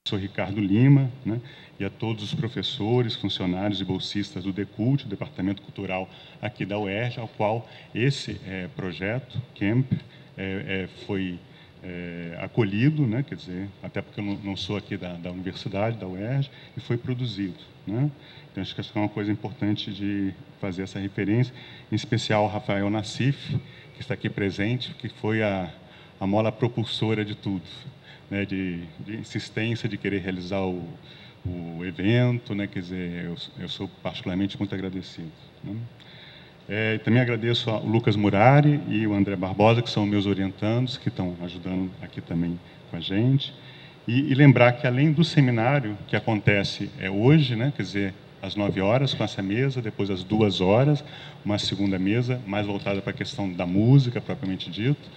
professor Ricardo Lima, né, e a todos os professores, funcionários e bolsistas do DECULT, o Departamento Cultural aqui da UERJ, ao qual esse projeto, CAMP, foi acolhido, né, quer dizer, até porque eu não sou aqui da universidade, da UERJ, e foi produzido, né? Então, acho que isso é uma coisa importante de fazer essa referência, em especial ao Rafael Nassif, que está aqui presente, que foi a mola propulsora de tudo, né, de insistência de querer realizar o evento, né, quer dizer, eu sou particularmente muito agradecido, né? Também agradeço ao Lucas Murari e o André Barbosa, que são meus orientandos, que estão ajudando aqui também com a gente. E lembrar que, além do seminário que acontece hoje, né, quer dizer, às 9 horas, com essa mesa, depois às 2 horas, uma segunda mesa, mais voltada para a questão da música, propriamente dito,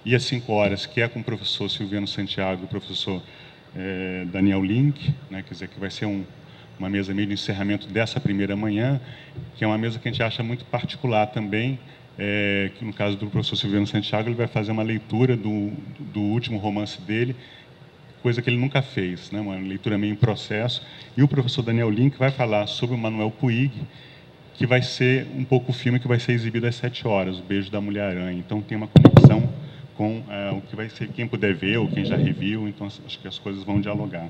e às 5 horas, que é com o professor Silviano Santiago e o professor Daniel Link, né, quer dizer, que vai ser uma mesa meio de encerramento dessa primeira manhã, que é uma mesa que a gente acha muito particular também, que no caso do professor Silviano Santiago, ele vai fazer uma leitura do último romance dele, coisa que ele nunca fez, né, uma leitura meio em processo, e o professor Daniel Link vai falar sobre o Manuel Puig, que vai ser um pouco o filme que vai ser exibido às 7 horas, O Beijo da Mulher-Aranha. Então tem uma conexão com o que vai ser, quem puder ver ou quem já reviu, então acho que as coisas vão dialogar.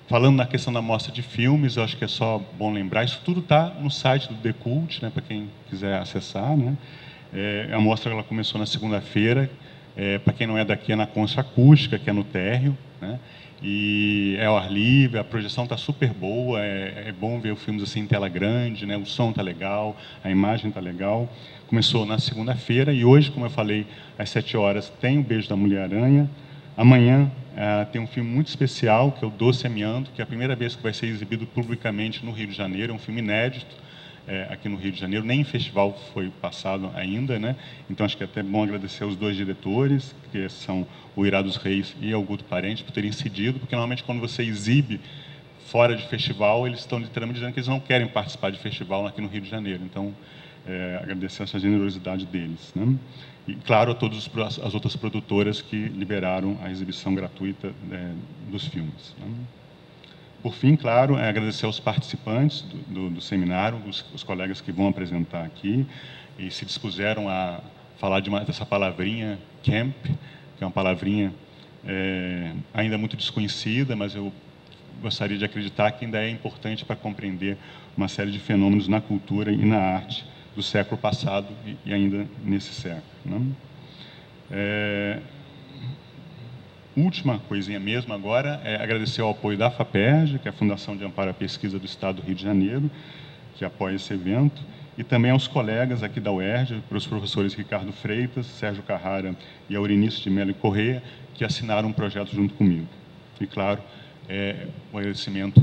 Falando na questão da mostra de filmes, eu acho que é só bom lembrar, isso tudo está no site do DECULT, né, para quem quiser acessar, né? A mostra ela começou na segunda-feira, para quem não é daqui, é na Concha Acústica, que é no térreo, né? E é ao ar livre, a projeção está super boa, é bom ver os filmes assim em tela grande, né? O som está legal, a imagem está legal. Começou na segunda-feira e hoje, como eu falei, às 7 horas tem O Beijo da Mulher-Aranha. Amanhã tem um filme muito especial, que é o Doce Amianto, que é a primeira vez que vai ser exibido publicamente no Rio de Janeiro, é um filme inédito aqui no Rio de Janeiro, nem em festival foi passado ainda, né? Então acho que é até bom agradecer aos dois diretores, que são o Irá dos Reis e Augusto Parente, por terem cedido, porque normalmente quando você exibe fora de festival, eles estão literalmente dizendo que eles não querem participar de festival aqui no Rio de Janeiro. Então, agradecer essa generosidade deles, né? E, claro, a todas as outras produtoras que liberaram a exibição gratuita dos filmes, né? Por fim, claro, agradecer aos participantes do seminário, os colegas que vão apresentar aqui e se dispuseram a falar dessa palavrinha, camp, que é uma palavrinha ainda muito desconhecida, mas eu gostaria de acreditar que ainda é importante para compreender uma série de fenômenos na cultura e na arte do século passado e ainda nesse século, né? Última coisinha mesmo agora é agradecer ao apoio da FAPERJ, que é a Fundação de Amparo à Pesquisa do Estado do Rio de Janeiro, que apoia esse evento, e também aos colegas aqui da UERJ, para os professores Ricardo Freitas, Sérgio Carrara e Aurinice de Mello Corrêa, que assinaram um projeto junto comigo. E, claro, um agradecimento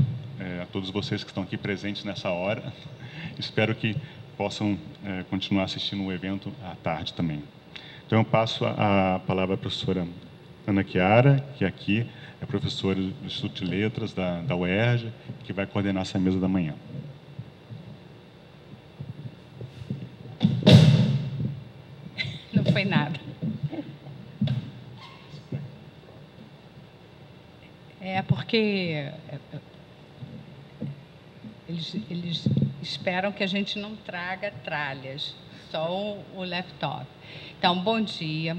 a todos vocês que estão aqui presentes nessa hora. Espero que possam continuar assistindo o evento à tarde também. Então, eu passo a palavra à professora Ana Chiara, que aqui é professora do Instituto de Letras da UERJ, que vai coordenar essa mesa da manhã. Não foi nada. Porque eles esperam que a gente não traga tralhas, só o laptop. Então, bom dia.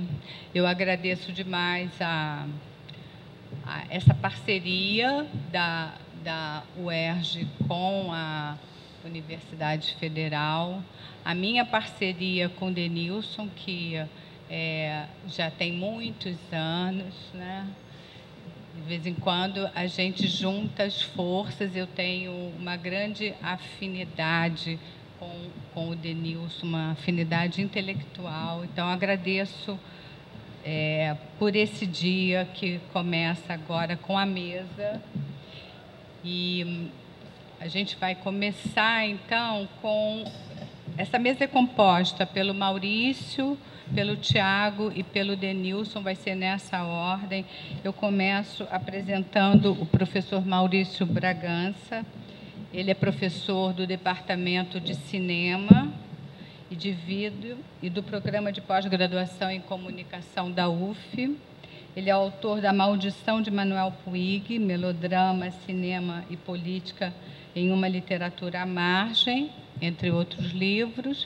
Eu agradeço demais essa parceria da UERJ com a Universidade Federal, a minha parceria com o Denilson, que já tem muitos anos, né? De vez em quando a gente junta as forças. Eu tenho uma grande afinidade com o Denilson, uma afinidade intelectual. Então, agradeço por esse dia que começa agora com a mesa. E a gente vai começar, então, com... Essa mesa é composta pelo Maurício, pelo Tiago e pelo Denilson, vai ser nessa ordem. Eu começo apresentando o professor Maurício Bragança. Ele é professor do Departamento de Cinema e de Vídeo e do Programa de Pós-Graduação em Comunicação da UF. Ele é autor da Maldição de Manuel Puig, Melodrama, Cinema e Política em uma Literatura à Margem, entre outros livros.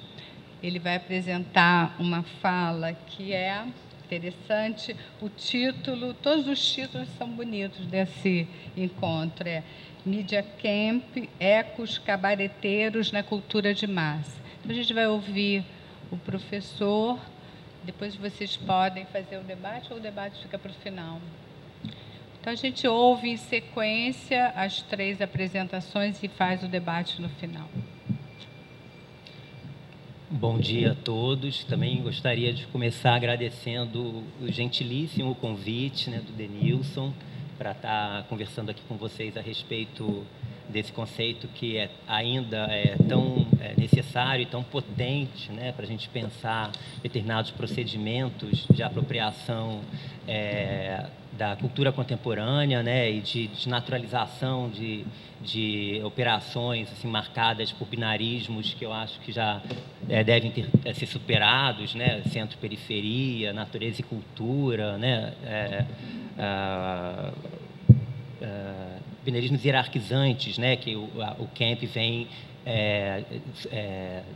Ele vai apresentar uma fala que é interessante. O título, todos os títulos são bonitos desse encontro. É Media Camp, Ecos Cabareteiros na Cultura de Massa. Então, a gente vai ouvir o professor, depois vocês podem fazer o debate, ou o debate fica para o final. Então, a gente ouve em sequência as 3 apresentações e faz o debate no final. Bom dia a todos. Também gostaria de começar agradecendo o gentilíssimo convite, né, do Denilson, para estar conversando aqui com vocês a respeito desse conceito que ainda é tão necessário e tão potente, né, para a gente pensar determinados procedimentos de apropriação da cultura contemporânea, né, e de naturalização de operações assim, marcadas por binarismos que eu acho que já devem ser superados, né, centro-periferia, natureza e cultura, né, binarismos hierarquizantes, né, que o Camp vem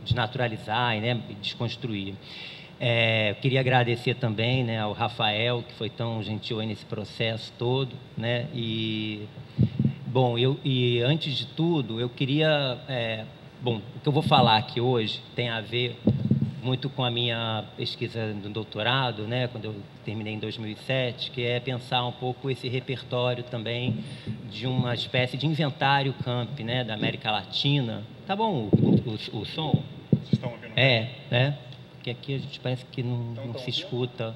desnaturalizar e, né, desconstruir. Queria agradecer também, né, ao Rafael, que foi tão gentil aí nesse processo todo, né, bom, e antes de tudo, eu queria... bom, o que eu vou falar aqui hoje tem a ver muito com a minha pesquisa do doutorado, né, quando eu terminei em 2007, que é pensar um pouco esse repertório também de uma espécie de inventário camp, né, da América Latina. Tá bom o som? Vocês estão ouvindo? Né? Porque aqui a gente parece que não se escuta.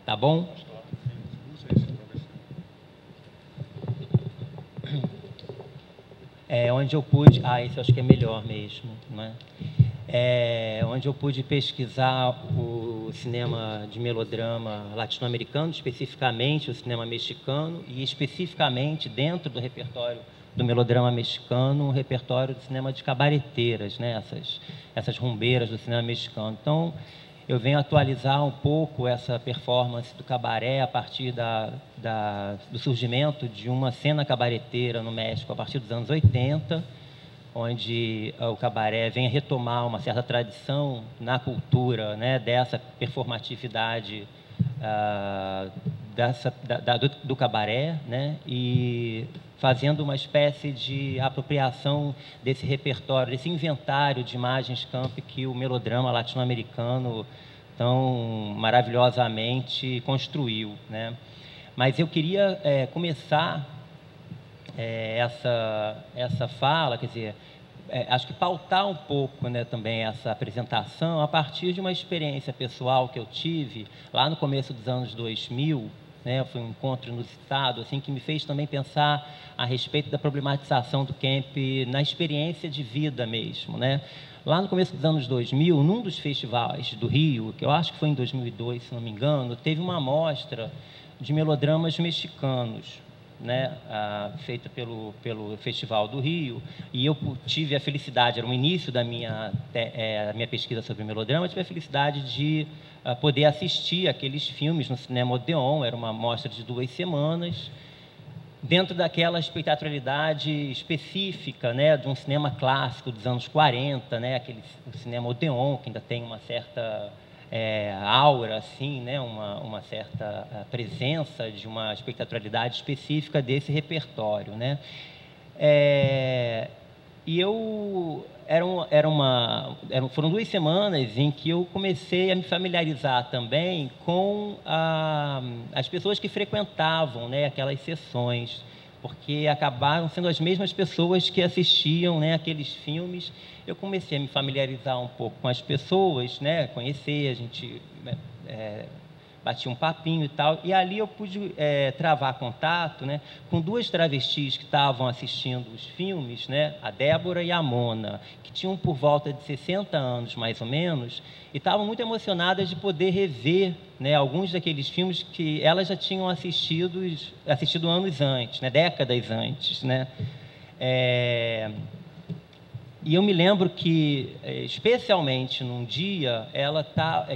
Tá bom? Onde eu pude... esse eu acho que é melhor mesmo, né? Onde eu pude pesquisar o cinema de melodrama latino-americano, especificamente o cinema mexicano, e especificamente dentro do repertório do melodrama mexicano, um repertório do cinema de cabareteiras, né? Essas rumbeiras do cinema mexicano. Então, eu venho atualizar um pouco essa performance do cabaré a partir do surgimento de uma cena cabareteira no México a partir dos anos 80, onde o cabaré vem a retomar uma certa tradição na cultura, né, dessa performatividade do cabaré, né, e fazendo uma espécie de apropriação desse repertório, desse inventário de imagens camp que o melodrama latino-americano tão maravilhosamente construiu, né. Mas eu queria começar essa fala, quer dizer, acho que pautar um pouco, né, também essa apresentação a partir de uma experiência pessoal que eu tive lá no começo dos anos 2000, né, foi um encontro inusitado, assim, que me fez também pensar a respeito da problematização do camp na experiência de vida mesmo, né. Lá no começo dos anos 2000, num dos festivais do Rio, que eu acho que foi em 2002, se não me engano, teve uma amostra de melodramas mexicanos, né, feita pelo Festival do Rio, e eu tive a felicidade, era o início da minha pesquisa sobre melodrama, eu tive a felicidade de poder assistir aqueles filmes no Cinema Odeon, era uma mostra de 2 semanas, dentro daquela espectaculariedade específica, né, de um cinema clássico dos anos 40, né, o Cinema Odeon, que ainda tem uma certa... aura, assim, né, uma certa presença de uma espectaculariedade específica desse repertório, né. E foram 2 semanas em que eu comecei a me familiarizar também com as pessoas que frequentavam, né, aquelas sessões, porque acabaram sendo as mesmas pessoas que assistiam, né, aqueles filmes. Eu comecei a me familiarizar um pouco com as pessoas, né, conhecer, a gente batia um papinho e tal, e ali eu pude travar contato, né, com 2 travestis que estavam assistindo os filmes, né, a Débora e a Mona, que tinham por volta de 60 anos, mais ou menos, e estavam muito emocionadas de poder rever, né, alguns daqueles filmes que elas já tinham assistido anos antes, né, décadas antes, né. E eu me lembro que, especialmente num dia,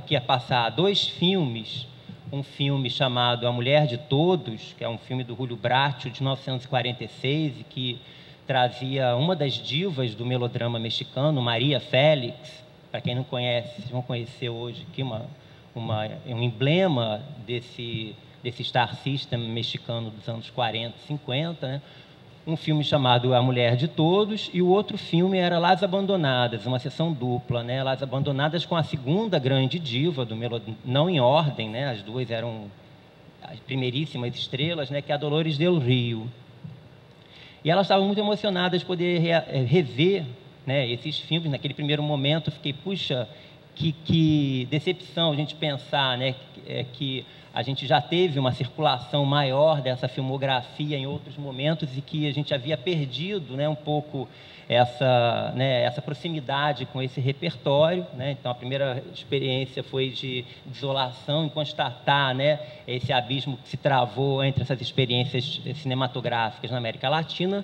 que ia passar 2 filmes um filme chamado A Mulher de Todos, que é um filme do Julio Bracho, de 1946, e que trazia uma das divas do melodrama mexicano, Maria Félix. Para quem não conhece, vocês vão conhecer hoje aqui um emblema desse star system mexicano dos anos 40 e 50, né? Um filme chamado A Mulher de Todos, e o outro filme era Las Abandonadas, uma sessão dupla, né? Las Abandonadas com a segunda grande diva do melodrama, não em ordem, né? As duas eram as primeiríssimas estrelas, né? Que é a Dolores del Rio. E elas estavam muito emocionadas de poder rever, né, esses filmes. Naquele primeiro momento, eu fiquei, puxa, que decepção a gente pensar, né, que a gente já teve uma circulação maior dessa filmografia em outros momentos e que a gente havia perdido, né, um pouco essa proximidade com esse repertório, né? Então, a primeira experiência foi de desolação, em constatar, né, esse abismo que se travou entre essas experiências cinematográficas na América Latina.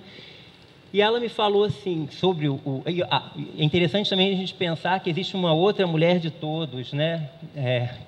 E ela me falou assim sobre é interessante também a gente pensar que existe uma outra mulher de todos, né?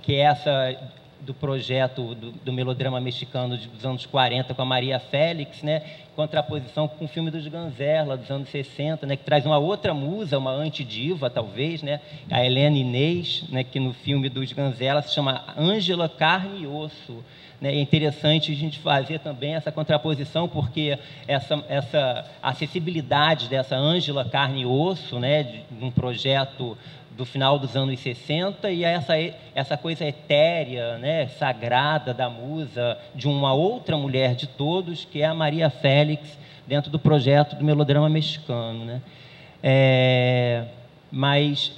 Que é essa do projeto do melodrama mexicano dos anos 40 com a Maria Félix, né? Em contraposição com o filme dos Gonzerla dos anos 60, né? Que traz uma outra musa, uma antidiva talvez, né? A Helena Inês, né? Que no filme dos Gonzerla se chama Ângela Carne e Osso. É interessante a gente fazer também essa contraposição, porque essa acessibilidade dessa Ângela Carne e Osso, né, de um projeto do final dos anos 60, e essa coisa etérea, né, sagrada da musa de uma outra mulher de todos, que é a Maria Félix, dentro do projeto do melodrama mexicano, né? Mas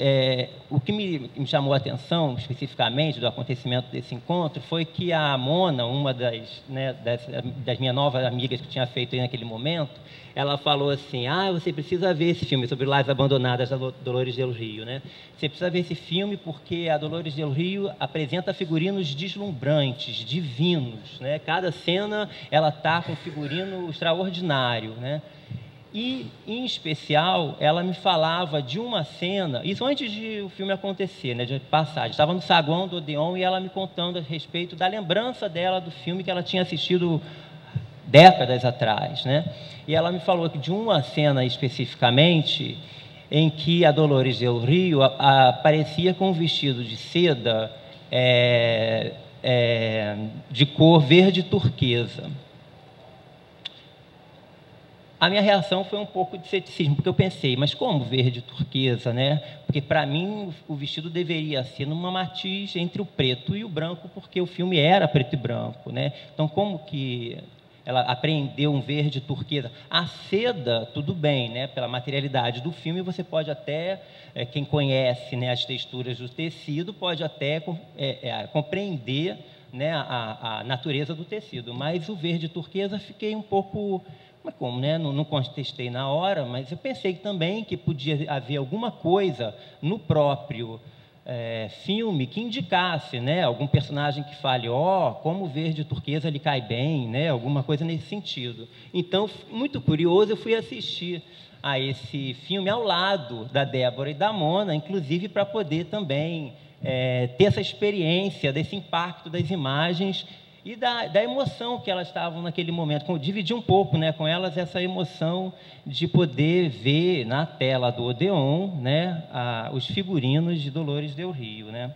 o que me chamou a atenção, especificamente, do acontecimento desse encontro, foi que a Mona, uma das minhas novas amigas que eu tinha feito aí naquele momento, ela falou assim, você precisa ver esse filme sobre Las Abandonadas da Dolores del Rio, né? Você precisa ver esse filme porque a Dolores del Rio apresenta figurinos deslumbrantes, divinos, né? Cada cena ela está com um figurino extraordinário, né? E, em especial, ela me falava de uma cena, isso antes de o filme acontecer, né, de passagem. Estava no saguão do Odeon e ela me contando a respeito da lembrança dela do filme que ela tinha assistido décadas atrás, né? E ela me falou que de uma cena especificamente em que a Dolores del Rio aparecia com um vestido de seda de cor verde turquesa. A minha reação foi um pouco de ceticismo, porque eu pensei, mas como verde turquesa, né? Porque, para mim, o vestido deveria ser numa matiz entre o preto e o branco, porque o filme era preto e branco, né? Então, como que ela apreendeu um verde turquesa? A seda, tudo bem, né? Pela materialidade do filme, você pode até, quem conhece, né, as texturas do tecido, pode até compreender, né, a natureza do tecido. Mas o verde turquesa, fiquei um pouco... Mas como, né? Não contestei na hora, mas eu pensei também que podia haver alguma coisa no próprio filme que indicasse, né, algum personagem que fale, como o verde turquesa lhe cai bem, né, alguma coisa nesse sentido. Então, muito curioso, eu fui assistir a esse filme ao lado da Débora e da Mona, inclusive para poder também ter essa experiência desse impacto das imagens e da emoção que elas estavam naquele momento. Dividir um pouco, né, com elas essa emoção de poder ver na tela do Odeon, né, os figurinos de Dolores del Rio, né?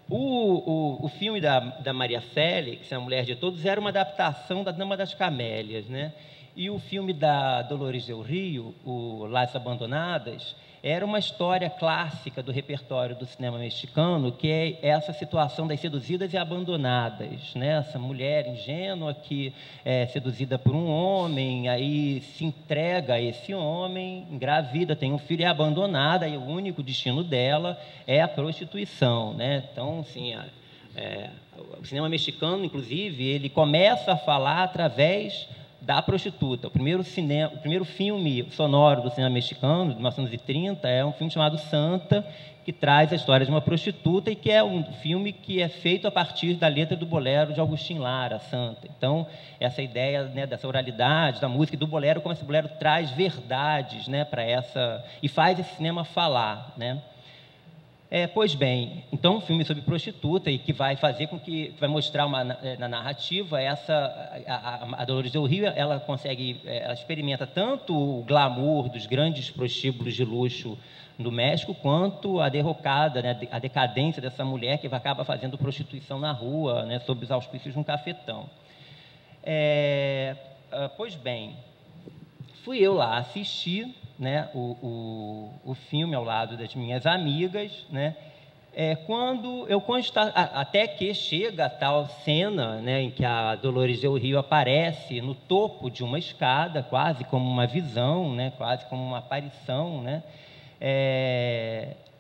O filme da Maria Félix, A Mulher de Todos, era uma adaptação da Dama das Camélias, né? E o filme da Dolores del Rio, o Las Abandonadas, era uma história clássica do repertório do cinema mexicano, que é essa situação das seduzidas e abandonadas, né? Essa mulher ingênua que é seduzida por um homem, aí se entrega a esse homem, engravida, tem um filho e é abandonada, e o único destino dela é a prostituição, né? Então, assim, o cinema mexicano, inclusive, ele começa a falar através da prostituta. O primeiro filme sonoro do cinema mexicano, de 1930, é um filme chamado Santa, que traz a história de uma prostituta e que é um filme que é feito a partir da letra do bolero de Agustín Lara, Santa. Então, essa ideia, né, dessa oralidade, da música e do bolero, como esse bolero traz verdades, né, para essa... e faz esse cinema falar, né? Pois bem, então um filme sobre prostituta e que vai fazer com que vai mostrar na narrativa a Dolores Del Rio, ela consegue, ela experimenta tanto o glamour dos grandes prostíbulos de luxo no México quanto a derrocada, né, a decadência dessa mulher que acaba fazendo prostituição na rua, né, sob os auspícios de um cafetão. Pois bem, fui eu lá assistir, né, o filme ao lado das minhas amigas, né, quando eu até que chega a tal cena, né, em que a Dolores Del Rio aparece no topo de uma escada, quase como uma visão, né, quase como uma aparição, né,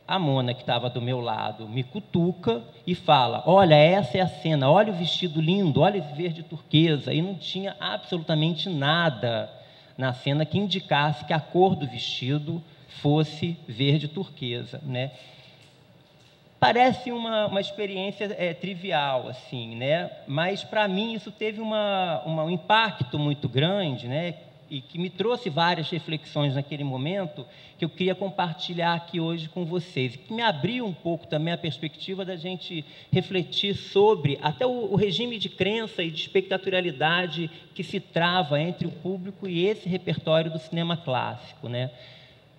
a Mona, que estava do meu lado, me cutuca e fala: olha, essa é a cena, olha o vestido lindo, olha esse verde turquesa, e não tinha absolutamente nada na cena que indicasse que a cor do vestido fosse verde turquesa, né? Parece uma experiência trivial, assim, né? Mas para mim isso teve um impacto muito grande, né? E que me trouxe várias reflexões naquele momento que eu queria compartilhar aqui hoje com vocês, e que me abriu um pouco também a perspectiva da gente refletir sobre até o regime de crença e de espectatorialidade que se trava entre o público e esse repertório do cinema clássico, né?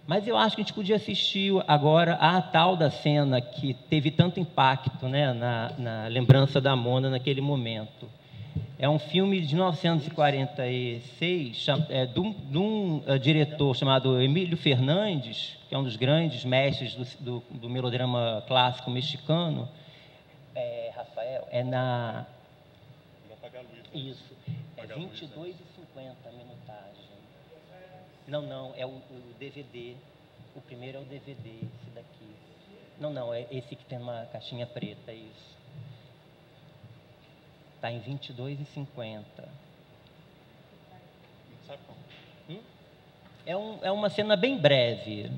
Mas eu acho que a gente podia assistir agora a tal da cena que teve tanto impacto, né, na lembrança da Mona naquele momento. É um filme de 1946, de um diretor chamado Emílio Fernandes, que é um dos grandes mestres do melodrama clássico mexicano. Rafael, na... Isso, 22h50 a minutagem. Não, é o DVD. O primeiro é o DVD, esse daqui. Não, é esse que tem uma caixinha preta, é isso. Está em 22h50. Sabe como? É uma cena bem breve.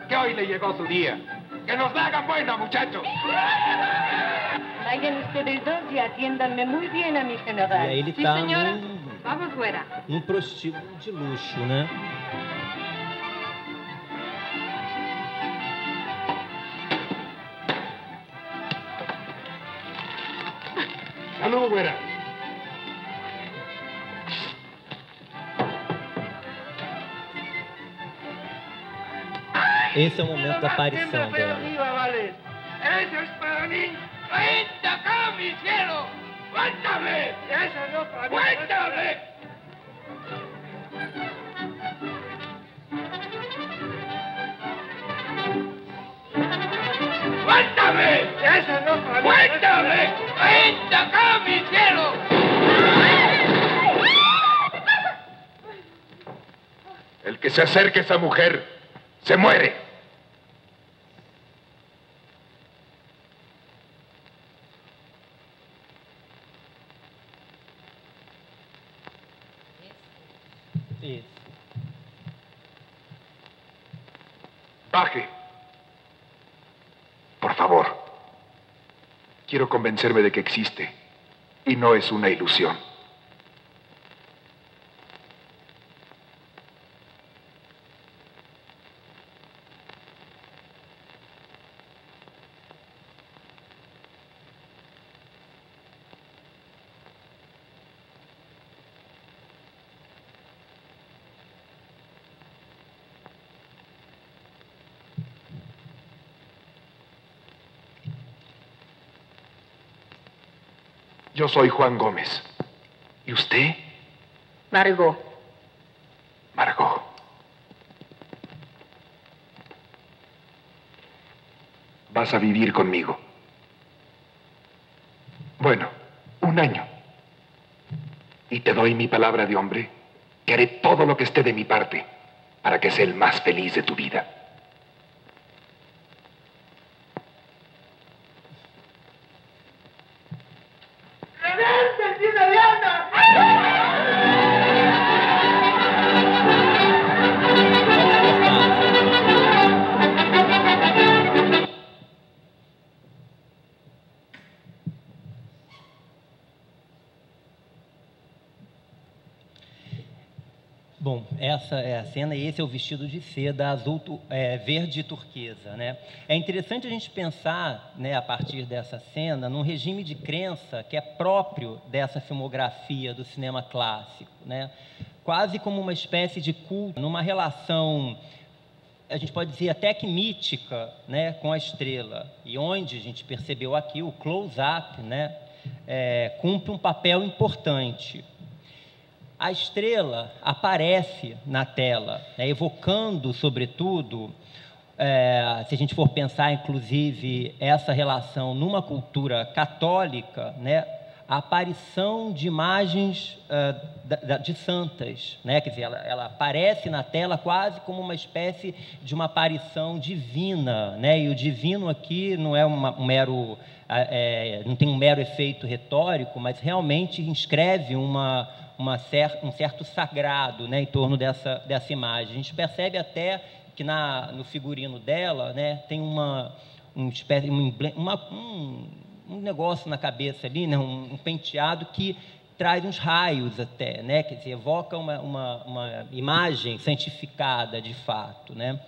Que hoy le llegó su día. ¡Que nos la hagan buena, muchachos! Vayan ustedes dos y atiéndanme muy bien a mi general. E aí ele Sí, está señora. Vamos fuera. num prostíbulo de luxo, né? ¡Salud, güera! Esse é o momento da aparição dela. ¡Eso es para mí! ¡Vente acá, mi cielo! ¡Cuéntame! ¡Eso no para mí! ¡Cuéntame! ¡Cuéntame! ¡Eso no para mí! ¡Cuéntame! ¡Vente acá, mi cielo! El que se acerque a esa mujer se muere. Isso. Baje. Por favor. Quiero convencerme de que existe y no es una ilusión. Yo soy Juan Gómez. ¿Y usted? Margot. Margot. vas a vivir conmigo. Bueno, 1 año. Y te doy mi palabra de hombre que haré todo lo que esté de mi parte para que sea el más feliz de tu vida. Bom, essa é a cena e esse é o vestido de seda verde turquesa, né? É interessante a gente pensar, né, a partir dessa cena, num regime de crença que é próprio dessa filmografia do cinema clássico, né? Quase como uma espécie de culto, numa relação, a gente pode dizer até que mítica, né, com a estrela, e onde a gente percebeu aqui o close-up, né, cumpre um papel importante. A estrela aparece na tela, né, evocando, sobretudo, se a gente for pensar, inclusive, essa relação numa cultura católica, né, a aparição de imagens de santas, né, quer dizer, ela aparece na tela quase como uma espécie de uma aparição divina, né, e o divino aqui não é não tem um mero efeito retórico, mas realmente inscreve um certo sagrado, né, em torno dessa imagem. A gente percebe até que no figurino dela, né, tem um negócio na cabeça ali, né, um penteado que traz uns raios até, né, quer dizer, evoca uma imagem santificada de fato, né.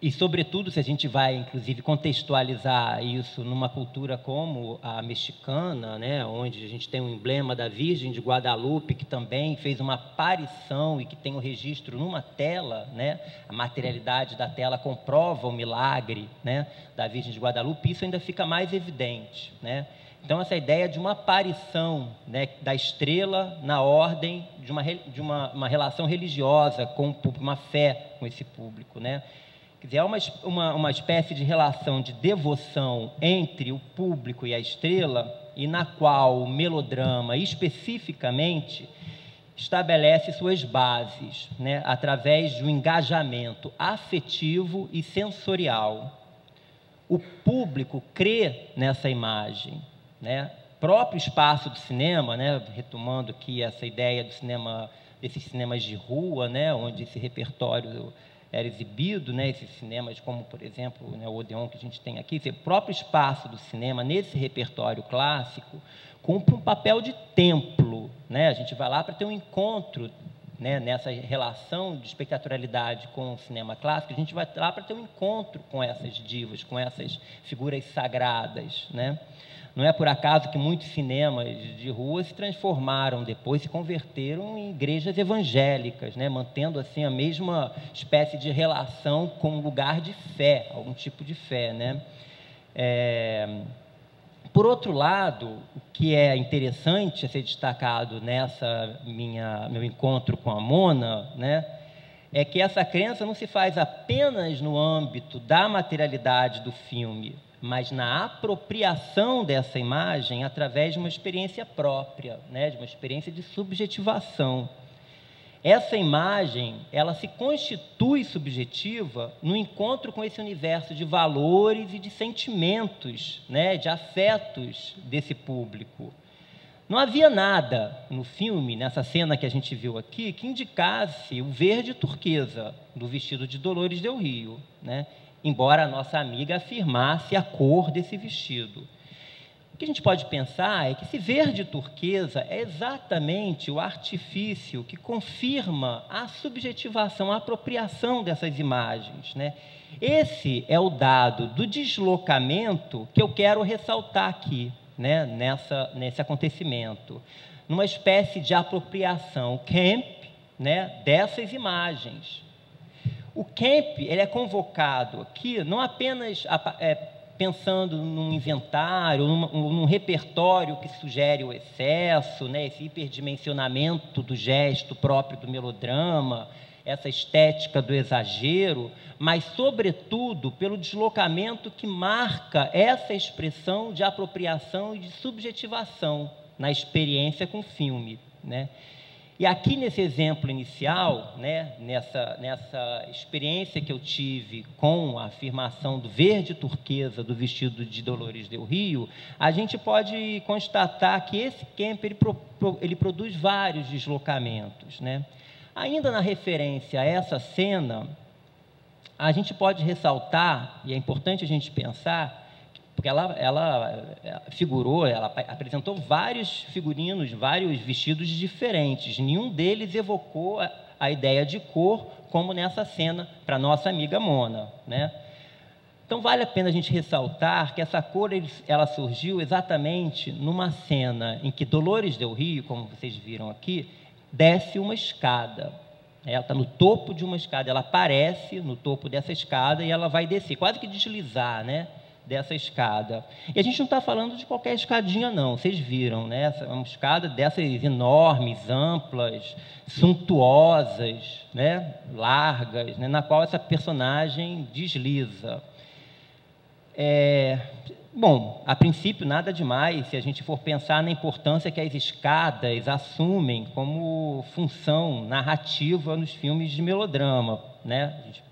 E, sobretudo, se a gente vai, inclusive, contextualizar isso numa cultura como a mexicana, né, onde a gente tem um emblema da Virgem de Guadalupe, que também fez uma aparição e que tem um registro numa tela, né, a materialidade da tela comprova o milagre, né, da Virgem de Guadalupe, isso ainda fica mais evidente, né. Então, essa ideia de uma aparição, né, da estrela na ordem de uma relação religiosa com o público, uma fé com esse público, né. Quer dizer, é uma espécie de relação de devoção entre o público e a estrela, e na qual o melodrama, especificamente, estabelece suas bases, né, através de um engajamento afetivo e sensorial. O público crê nessa imagem, né? O próprio espaço do cinema, né, retomando aqui essa ideia do cinema, desses cinemas de rua, né, onde esse repertório era exibido, né, esses cinemas como, por exemplo, né, o Odeon que a gente tem aqui, o próprio espaço do cinema, nesse repertório clássico, cumpre um papel de templo, né? A gente vai lá para ter um encontro, né, nessa relação de espectatorialidade com o cinema clássico, a gente vai lá para ter um encontro com essas divas, com essas figuras sagradas, né? Não é por acaso que muitos cinemas de rua se transformaram depois, se converteram em igrejas evangélicas, né? Mantendo assim a mesma espécie de relação com um lugar de fé, algum tipo de fé, né? Por outro lado, o que é interessante a ser destacado meu encontro com a Mona, né, é que essa crença não se faz apenas no âmbito da materialidade do filme, mas na apropriação dessa imagem através de uma experiência própria, né, de uma experiência de subjetivação. Essa imagem, ela se constitui subjetiva no encontro com esse universo de valores e de sentimentos, né, de afetos desse público. Não havia nada no filme, nessa cena que a gente viu aqui, que indicasse o verde turquesa do vestido de Dolores del Rio, né? Embora a nossa amiga afirmasse a cor desse vestido. O que a gente pode pensar é que esse verde turquesa é exatamente o artifício que confirma a subjetivação, a apropriação dessas imagens, né? Esse é o dado do deslocamento que eu quero ressaltar aqui, né, nesse acontecimento, numa espécie de apropriação camp, né, dessas imagens. O camp, ele é convocado aqui não apenas pensando num inventário, num repertório que sugere o excesso, né, esse hiperdimensionamento do gesto próprio do melodrama, essa estética do exagero, mas, sobretudo, pelo deslocamento que marca essa expressão de apropriação e de subjetivação na experiência com o filme, né? E aqui, nesse exemplo inicial, né, nessa experiência que eu tive com a afirmação do verde turquesa do vestido de Dolores del Rio, a gente pode constatar que esse Kemp ele produz vários deslocamentos, né? Ainda na referência a essa cena, a gente pode ressaltar, e é importante a gente pensar, porque ela figurou, ela apresentou vários figurinos, vários vestidos diferentes. Nenhum deles evocou a ideia de cor, como nessa cena para nossa amiga Mona, né? Então, vale a pena a gente ressaltar que essa cor ela surgiu exatamente numa cena em que Dolores del Rio, como vocês viram aqui, desce uma escada. Ela está no topo de uma escada, ela aparece no topo dessa escada e ela vai descer, quase que deslizar, né, dessa escada. E a gente não está falando de qualquer escadinha, não. Vocês viram, né? É uma escada dessas enormes, amplas, suntuosas, né, largas, né, na qual essa personagem desliza. Bom, a princípio, nada demais se a gente for pensar na importância que as escadas assumem como função narrativa nos filmes de melodrama, né? A gente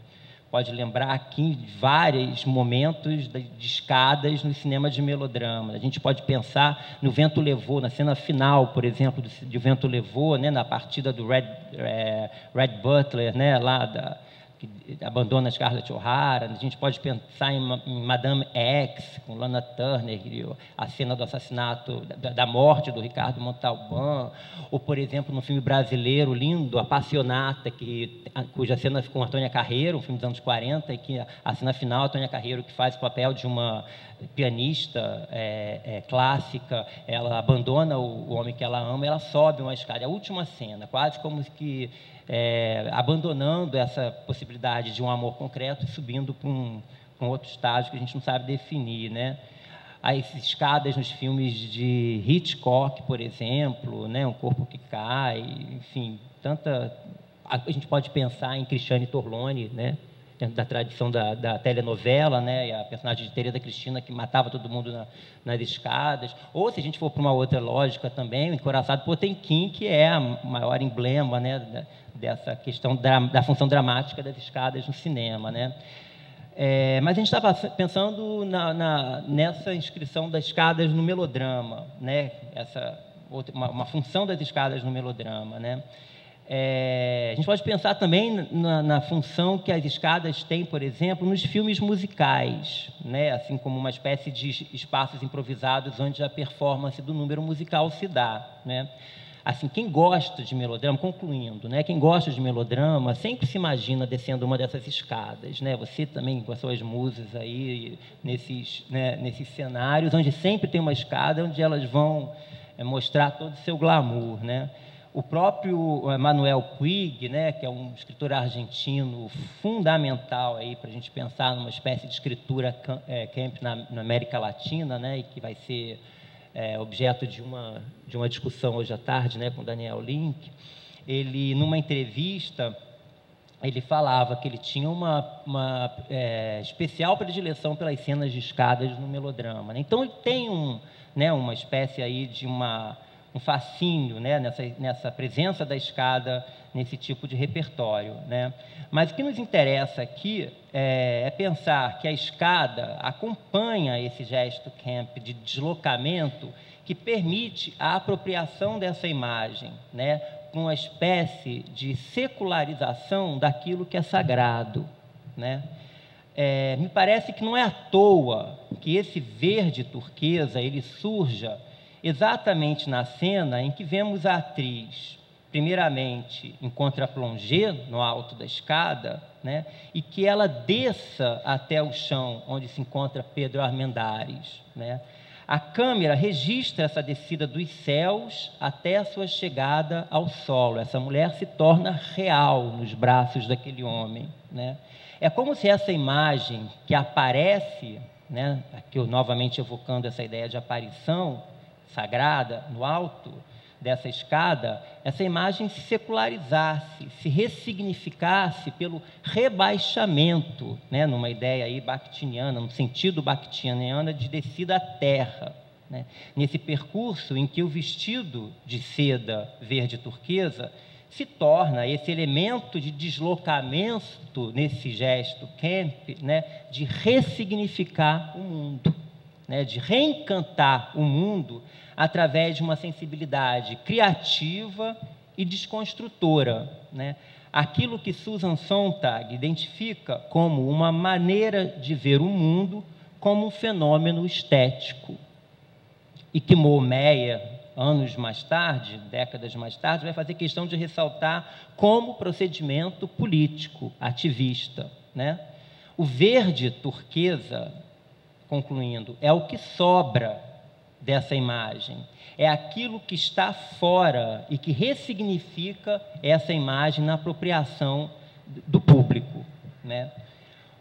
pode lembrar aqui de vários momentos de escadas no cinema de melodrama. A gente pode pensar no Vento Levou, na cena final, por exemplo, de O Vento Levou, né, na partida do Red Butler, né, lá que abandona Scarlett O'Hara. A gente pode pensar em Madame X, com Lana Turner, a cena do assassinato, da morte do Ricardo Montalbán, ou, por exemplo, no filme brasileiro lindo, Apassionata, cuja cena ficou com Antônia Carreiro, um filme dos anos 40, e que a cena final, Antônia Carreiro, que faz o papel de uma pianista clássica, ela abandona o homem que ela ama, ela sobe uma escada. É a última cena, quase como que abandonando essa possibilidade de um amor concreto e subindo para um outro estágio que a gente não sabe definir, né? As escadas nos filmes de Hitchcock, por exemplo, né? Um Corpo que Cai, enfim, a gente pode pensar em Cristiane Torlone, né? Dentro da tradição da telenovela, né? E a personagem de Teresa Cristina, que matava todo mundo nas escadas. Ou, se a gente for para uma outra lógica também, o Encoraçado Potemkin, que é o maior emblema, né, dessa questão da função dramática das escadas no cinema, né? Mas a gente estava pensando nessa inscrição das escadas no melodrama, né? Uma função das escadas no melodrama, né? A gente pode pensar também na função que as escadas têm, por exemplo, nos filmes musicais, né? Assim como uma espécie de espaços improvisados onde a performance do número musical se dá, né? Assim, quem gosta de melodrama, concluindo, né? Quem gosta de melodrama sempre se imagina descendo uma dessas escadas, né? Você também com as suas musas aí nesses cenários onde sempre tem uma escada onde elas vão mostrar todo o seu glamour, né? O próprio Manuel Puig, né, que é um escritor argentino fundamental aí para a gente pensar numa espécie de escritura camp na América Latina, né, e que vai ser objeto de uma discussão hoje à tarde, né, com Daniel Link. Ele, numa entrevista, ele falava que ele tinha uma especial predileção pelas cenas de escadas no melodrama, né? Então, ele tem uma espécie aí de um fascínio, né, nessa presença da escada nesse tipo de repertório, né? Mas o que nos interessa aqui é pensar que a escada acompanha esse gesto camp de deslocamento que permite a apropriação dessa imagem, né, com uma espécie de secularização daquilo que é sagrado, né? Me parece que não é à toa que esse verde turquesa ele surja exatamente na cena em que vemos a atriz, primeiramente, em contraplongé, no alto da escada, né, e que ela desça até o chão, onde se encontra Pedro Armendáriz, né. A câmera registra essa descida dos céus até a sua chegada ao solo. Essa mulher se torna real nos braços daquele homem, né. É como se essa imagem que aparece, né, aqui eu novamente evocando essa ideia de aparição sagrada no alto, dessa escada, essa imagem se secularizasse, se ressignificasse pelo rebaixamento, né, numa ideia aí bakhtiniana, no sentido bakhtiniano de descida à terra, né, nesse percurso em que o vestido de seda verde turquesa se torna esse elemento de deslocamento nesse gesto Kemp, né, de ressignificar o mundo, né, de reencantar o mundo através de uma sensibilidade criativa e desconstrutora, né? Aquilo que Susan Sontag identifica como uma maneira de ver o mundo como um fenômeno estético. E que Meyer, anos mais tarde, décadas mais tarde, vai fazer questão de ressaltar como procedimento político, ativista, né? O verde turquesa, concluindo, é o que sobra dessa imagem, é aquilo que está fora e que ressignifica essa imagem na apropriação do público, né?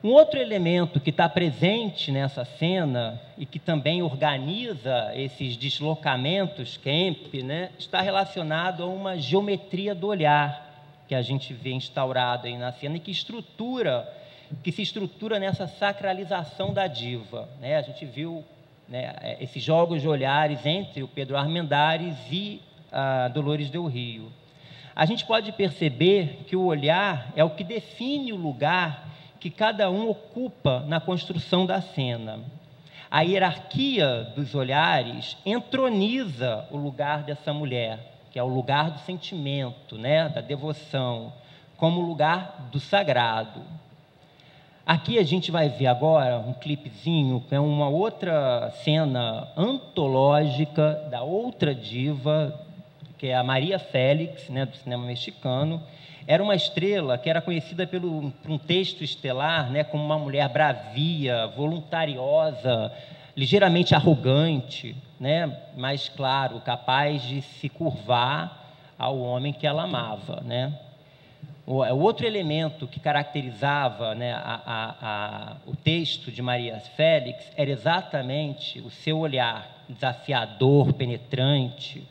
Um outro elemento que está presente nessa cena e que também organiza esses deslocamentos Kemp, né, está relacionado a uma geometria do olhar que a gente vê instaurada aí na cena e que se estrutura nessa sacralização da diva, né? A gente viu, né, esses jogos de olhares entre o Pedro Armendáriz e a Dolores Del Rio. A gente pode perceber que o olhar é o que define o lugar que cada um ocupa na construção da cena. A hierarquia dos olhares entroniza o lugar dessa mulher, que é o lugar do sentimento, né, da devoção, como lugar do sagrado. Aqui a gente vai ver agora um clipezinho, que é uma outra cena antológica da outra diva, que é a Maria Félix, né, do cinema mexicano. Era uma estrela que era conhecida por um texto estelar, né, como uma mulher bravia, voluntariosa, ligeiramente arrogante, né, mas, claro, capaz de se curvar ao homem que ela amava, né? O outro elemento que caracterizava, né, o texto de Maria Félix era exatamente o seu olhar desafiador, penetrante.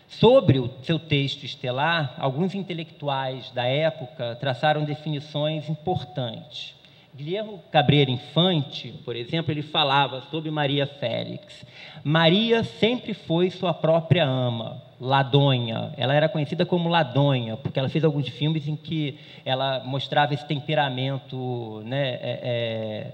Sobre o seu texto estelar, alguns intelectuais da época traçaram definições importantes. Guilherme Cabreira Infante, por exemplo, ele falava sobre Maria Félix. Maria sempre foi sua própria ama, ladonha. Ela era conhecida como ladonha, porque ela fez alguns filmes em que ela mostrava esse temperamento, né,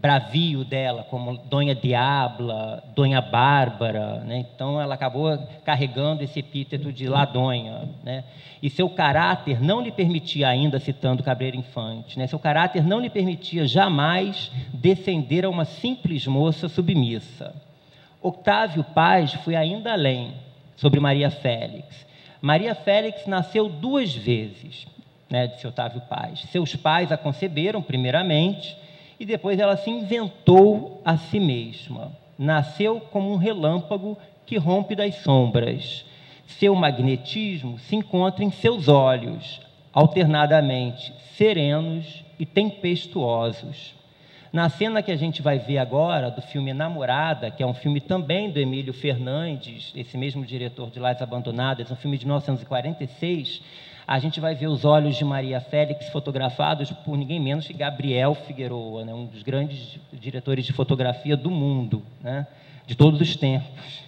bravio dela, como Dona Diabla, Dona Bárbara, né? Então ela acabou carregando esse epíteto de ladonha, né? E seu caráter não lhe permitia, ainda citando Cabreira Infante, né, seu caráter não lhe permitia jamais descender a uma simples moça submissa. Octávio Paz foi ainda além sobre Maria Félix. Maria Félix nasceu 2 vezes, né, disse Octávio Paz. Seus pais a conceberam primeiramente e depois ela se inventou a si mesma. Nasceu como um relâmpago que rompe das sombras. Seu magnetismo se encontra em seus olhos, alternadamente serenos e tempestuosos. Na cena que a gente vai ver agora, do filme Namorada, que é um filme também do Emílio Fernandes, esse mesmo diretor de Lares Abandonadas, um filme de 1946, a gente vai ver os olhos de Maria Félix fotografados por ninguém menos que Gabriel Figueroa, né, um dos grandes diretores de fotografia do mundo, né, de todos os tempos.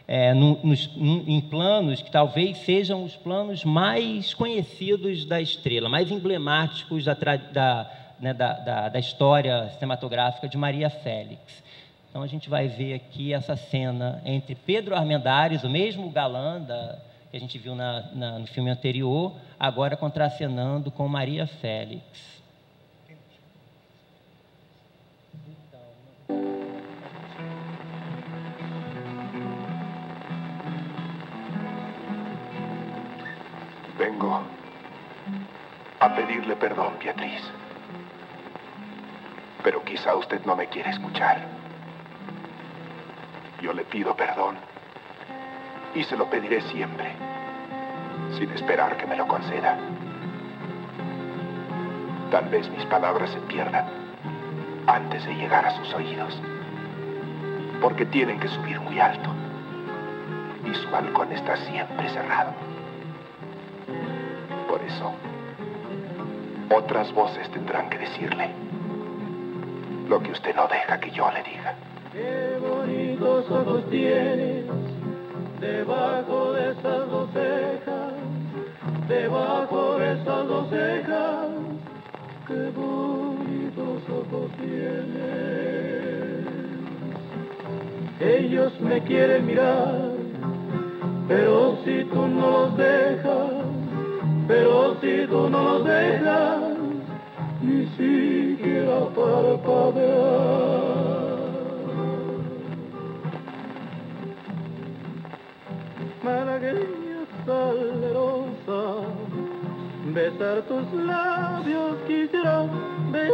Em planos que talvez sejam os planos mais conhecidos da estrela, mais emblemáticos da história cinematográfica de Maria Félix. Então, a gente vai ver aqui essa cena entre Pedro Armendáriz, o mesmo galã que a gente viu no filme anterior, agora contracenando com Maria Félix. Vengo a pedirle perdón, Beatriz. Pero quizá usted no me quiere escuchar. Yo le pido perdón y se lo pediré siempre, sin esperar que me lo conceda. Tal vez mis palabras se pierdan antes de llegar a sus oídos, porque tienen que subir muy alto. y su balcón está siempre cerrado. Por eso, otras voces tendrán que decirle lo que usted no deja que yo le diga. Qué bonitos ojos tienes debajo de esas dos cejas, debajo de esas dos cejas. Qué bonitos ojos tienes. Ellos me quieren mirar, pero si tú no los dejas, pero si tú no los dejas, ni siquiera parpadear. Malagueña salerosa, besar tus labios quisiera, besar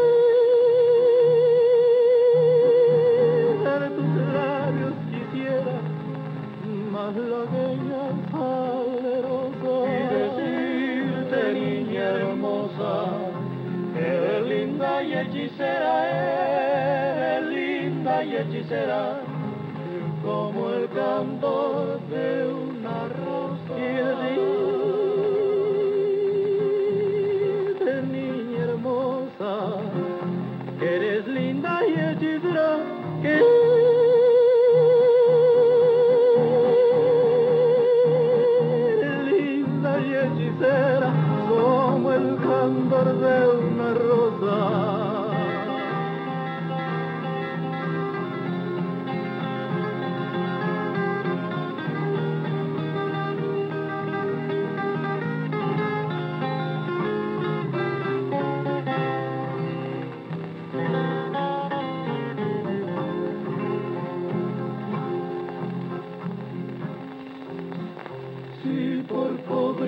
tus labios quisiera, malagueña salerosa, y decirte, niña hermosa, eres linda y hechicera, eres linda y hechicera, como el cantor de una rosa. Y decirte, niña hermosa, que eres linda y hechicera, que eres linda y hechicera, como el cantor de una rosa.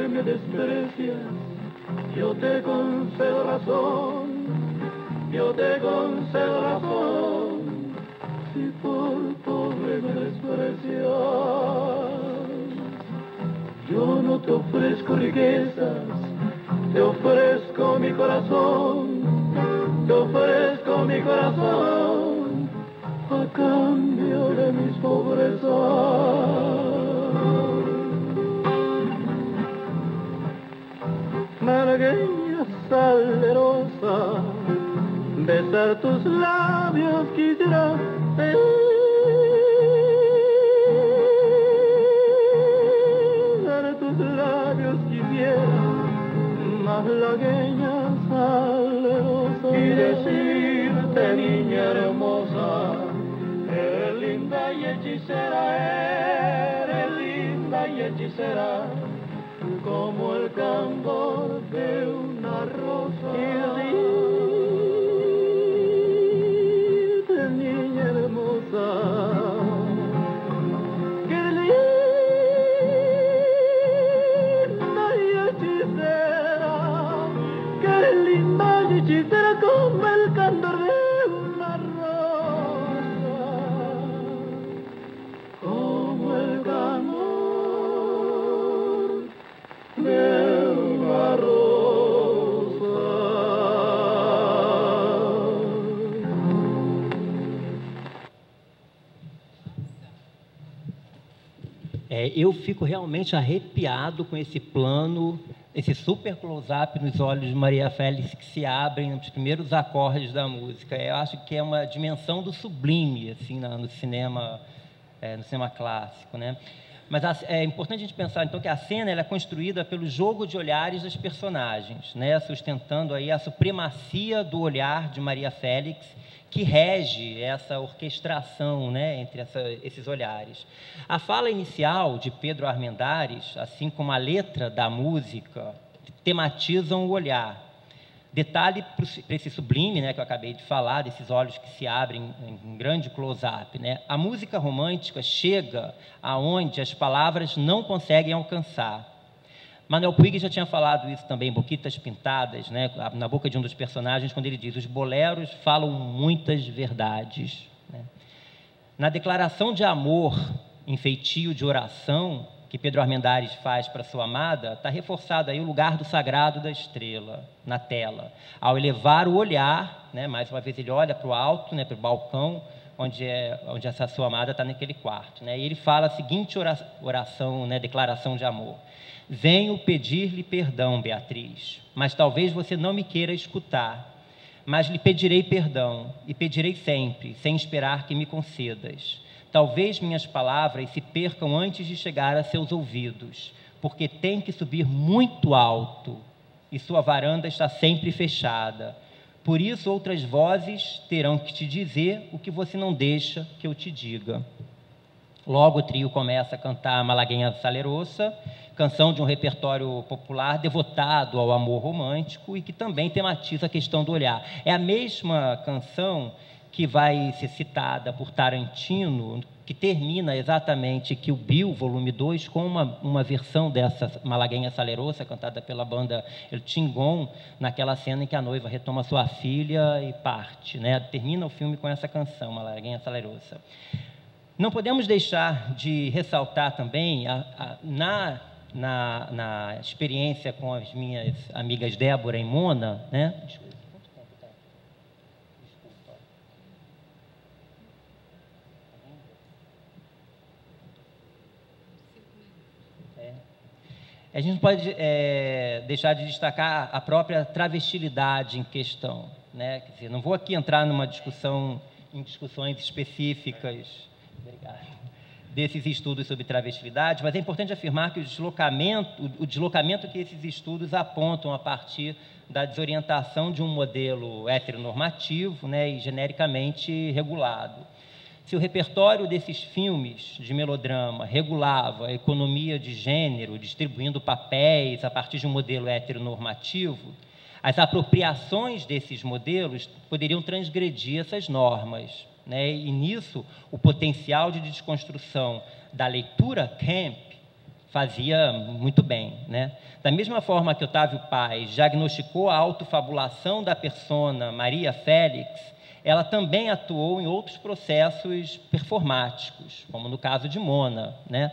Me desprecias, yo te concedo razón, yo te concedo razón, si por pobre me desprecias. Yo no te ofrezco riquezas, te ofrezco mi corazón, te ofrezco mi corazón, a cambio de mis pobrezas. Malagueña salerosa, besar tus labios quisiera, besar tus labios quisiera, malagueña salerosa, y decirte, niña hermosa, eres linda y hechicera, eres linda y hechicera, como el cantor de una rosa. Y decirte, niña hermosa, que linda y hechicera, que linda y hechicera, como el cantor de una rosa, como el cantor de una rosa. Eu fico realmente arrepiado com esse plano, esse super close-up nos olhos de Maria Félix que se abrem nos primeiros acordes da música. Eu acho que é uma dimensão do sublime assim, no cinema clássico, né? Mas é importante a gente pensar, então, que a cena ela é construída pelo jogo de olhares das personagens, né? Sustentando aí a supremacia do olhar de Maria Félix, que rege essa orquestração, né, entre esses olhares. A fala inicial de Pedro Armendáriz, assim como a letra da música, tematizam o olhar. Detalhe para esse sublime, né, que eu acabei de falar, desses olhos que se abrem em grande close-up, né? A música romântica chega aonde as palavras não conseguem alcançar. Manuel Puig já tinha falado isso também, Boquitas Pintadas, né, na boca de um dos personagens, quando ele diz: os boleros falam muitas verdades, né? Na declaração de amor em feitio de oração, que Pedro Armendáriz faz para sua amada, está reforçado aí o lugar do sagrado da estrela na tela. Ao elevar o olhar, né, mais uma vez ele olha para o alto, né, para o balcão, onde essa sua amada está naquele quarto, né? E ele fala a seguinte oração, né, declaração de amor: venho pedir-lhe perdão, Beatriz, mas talvez você não me queira escutar, mas lhe pedirei perdão, e pedirei sempre, sem esperar que me concedas. Talvez minhas palavras se percam antes de chegar a seus ouvidos, porque tem que subir muito alto, e sua varanda está sempre fechada. Por isso outras vozes terão que te dizer o que você não deixa que eu te diga. Logo o trio começa a cantar Malagueña Salerosa, canção de um repertório popular devotado ao amor romântico e que também tematiza a questão do olhar. É a mesma canção que vai ser citada por Tarantino, que termina exatamente Kill Bill, volume 2, com uma versão dessa Malagueña Salerosa, cantada pela banda El Chingon, naquela cena em que a noiva retoma sua filha e parte, né? Termina o filme com essa canção, Malagueña Salerosa. Não podemos deixar de ressaltar também, na experiência com as minhas amigas Débora e Mona, né? A gente não pode deixar de destacar a própria travestilidade em questão, né? Quer dizer, não vou aqui entrar numa discussão, em discussões específicas, desses estudos sobre travestilidade, mas é importante afirmar que o deslocamento que esses estudos apontam a partir da desorientação de um modelo heteronormativo, né, e genericamente regulado. Se o repertório desses filmes de melodrama regulava a economia de gênero, distribuindo papéis a partir de um modelo heteronormativo, as apropriações desses modelos poderiam transgredir essas normas, né? E nisso o potencial de desconstrução da leitura camp fazia muito bem, né? Da mesma forma que Otávio Paz diagnosticou a autofabulação da persona Maria Félix, ela também atuou em outros processos performáticos, como no caso de Mona, né?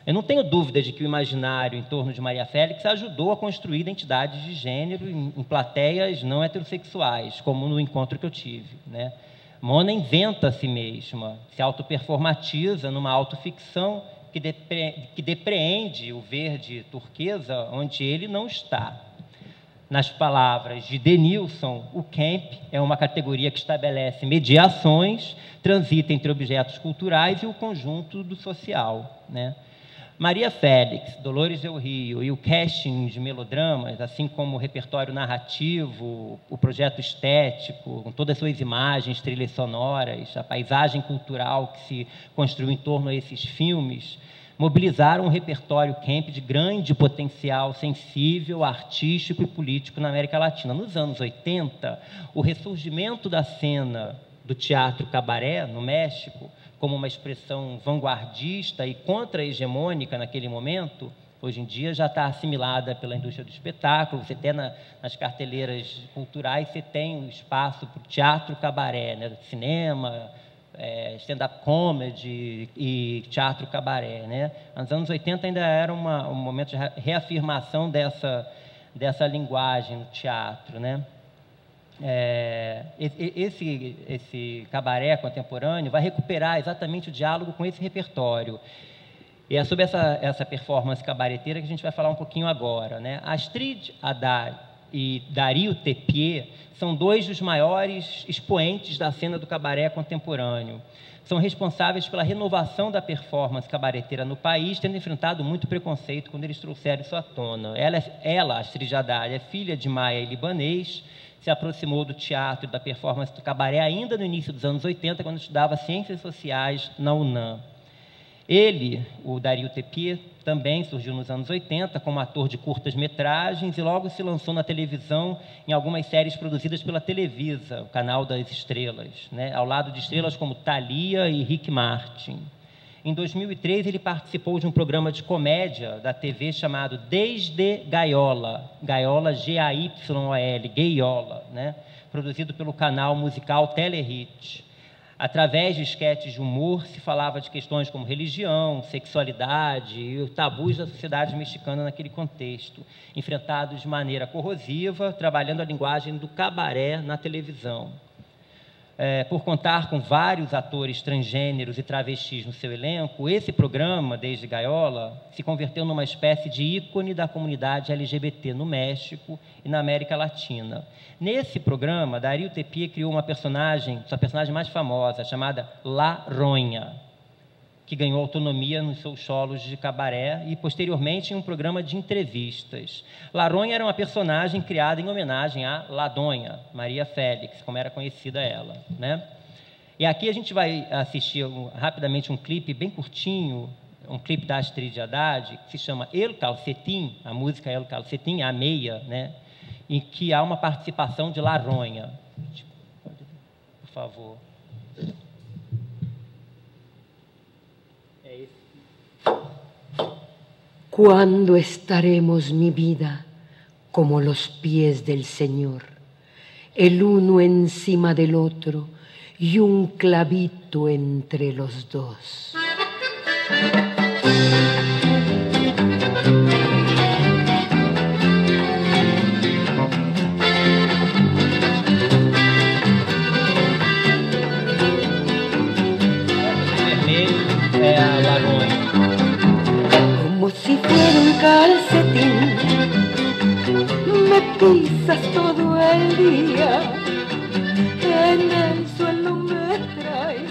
Eu não tenho dúvida de que o imaginário em torno de Maria Félix ajudou a construir identidades de gênero em plateias não heterossexuais, como no encontro que eu tive, né? Mona inventa a si mesma, se autoperformatiza numa autoficção que depreende o verde turquesa onde ele não está. Nas palavras de Denilson, o camp é uma categoria que estabelece mediações, transita entre objetos culturais e o conjunto do social, né? Maria Félix, Dolores del Rio e o casting de melodramas, assim como o repertório narrativo, o projeto estético, com todas as suas imagens, trilhas sonoras, a paisagem cultural que se construiu em torno a esses filmes, mobilizaram um repertório camp de grande potencial sensível, artístico e político na América Latina. Nos anos 80, o ressurgimento da cena do teatro cabaré, no México, como uma expressão vanguardista e contra-hegemônica naquele momento, hoje em dia já está assimilada pela indústria do espetáculo. Você tem nas carteleiras culturais, você tem um espaço para o teatro cabaré, né? Cinema, stand-up comedy e teatro cabaré, né? Nos anos 80 ainda era um momento de reafirmação dessa linguagem no teatro, né? Esse cabaré contemporâneo vai recuperar exatamente o diálogo com esse repertório. E é sobre essa performance cabareteira que a gente vai falar um pouquinho agora, né? Astrid Haddad e Dario Tepier são dois dos maiores expoentes da cena do cabaré contemporâneo. São responsáveis pela renovação da performance cabareteira no país, tendo enfrentado muito preconceito quando eles trouxeram isso à tona. Ela, Astrid Haddad, é filha de maia e libanês, se aproximou do teatro e da performance do cabaré ainda no início dos anos 80, quando estudava Ciências Sociais na UNAM. Ele, o Dario Tepier, também surgiu nos anos 80 como ator de curtas-metragens e logo se lançou na televisão em algumas séries produzidas pela Televisa, o canal das estrelas, né? Ao lado de estrelas como Thalia e Rick Martin. Em 2003, ele participou de um programa de comédia da TV chamado Desde Gaiola, Gaiola G-A-Y-O-L, Gaiola, né? Produzido pelo canal musical Telehit. Através de esquetes de humor, se falava de questões como religião, sexualidade e os tabus da sociedade mexicana naquele contexto, enfrentados de maneira corrosiva, trabalhando a linguagem do cabaré na televisão. por contar com vários atores transgêneros e travestis no seu elenco, esse programa, Desde Gaiola, se converteu numa espécie de ícone da comunidade LGBT no México e na América Latina. Nesse programa, Darío Tepié criou uma personagem, sua personagem mais famosa, chamada La Ronha, que ganhou autonomia nos seus solos de cabaré e, posteriormente, em um programa de entrevistas. Laronha era uma personagem criada em homenagem à Ladonha, Maria Félix, como era conhecida ela, né? E aqui a gente vai assistir rapidamente um clipe bem curtinho, um clipe da Astrid Haddad, que se chama El Calcetín, a música El Calcetín, a meia, né? Em que há uma participação de Laronha. Por favor. ¿Cuándo estaremos, mi vida, como los pies del Señor, el uno encima del otro y un clavito entre los dos? Como si fuera un calcetín, me pisas todo el día, en el suelo me traes,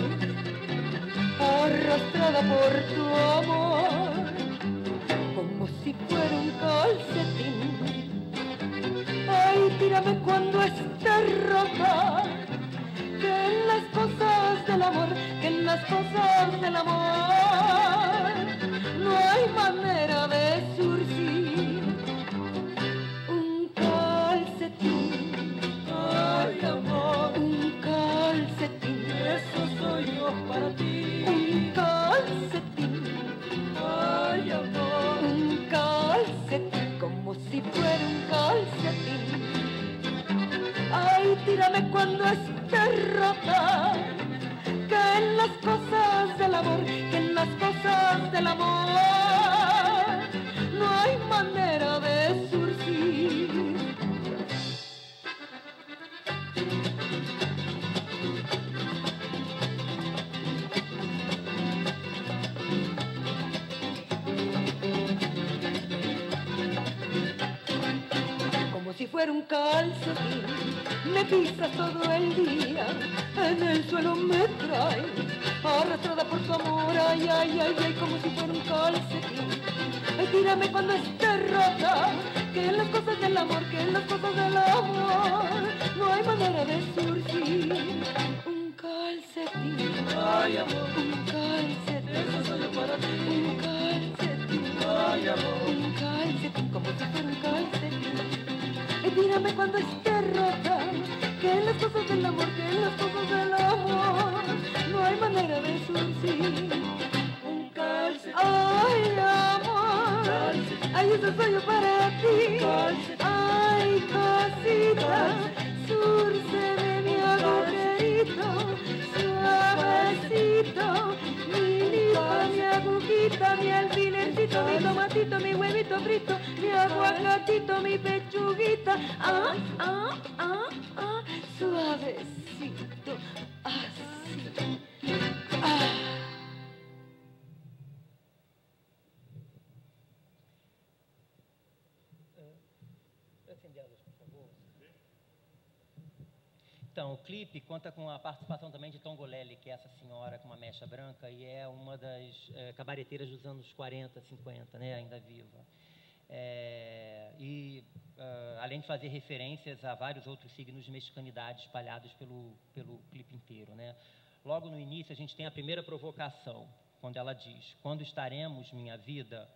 arrastrada por tu amor. Como si fuera un calcetín, ay, tírame cuando esté rota, que en las cosas del amor, que en las cosas del amor no hay manera de surcir un calcetín. Ay, amor, un calcetín, eso soy yo para ti. Un calcetín, ay, amor, un calcetín, como si fuera un calcetín. Ay, tírame cuando esté rota, que en las cosas del amor, que en las cosas del amor no hay manera de surcir. Como si fuera un calcetín, me pisas todo el día, en el suelo me traes, arrastrada por tu amor, ay, ay, ay, ay, como si fuera un calcetín. Ay, tírame cuando esté rota, que en las cosas del amor, que en las cosas del amor no hay manera de surcir un calcetín. Ay, amor, un calcetín, eso soy yo para ti. Un calcetín, ay, amor, un calcetín, como si fuera un calcetín. Ay, tírame cuando esté rota, que en las cosas del amor, que en las cosas del amor no hay manera de surcir un calcetín. Ay, amor, calcetín. Ay, eso soy yo para ti. Calcetín. Ay, cosita, súrceme mi agujerito, suavecito, mi agujita, mi alfilercito, mi tomatito, mi huevito frito, mi aguacatito, mi pechuguita, suavecito, así, Então, o clipe conta com a participação também de Tongolele, que é essa senhora com uma mecha branca e é uma das cabareteiras dos anos 40, 50, né, ainda viva. Além de fazer referências a vários outros signos de mexicanidade espalhados pelo clipe inteiro, né. Logo no início, a gente tem a primeira provocação, quando ela diz: quando estaremos, minha vida,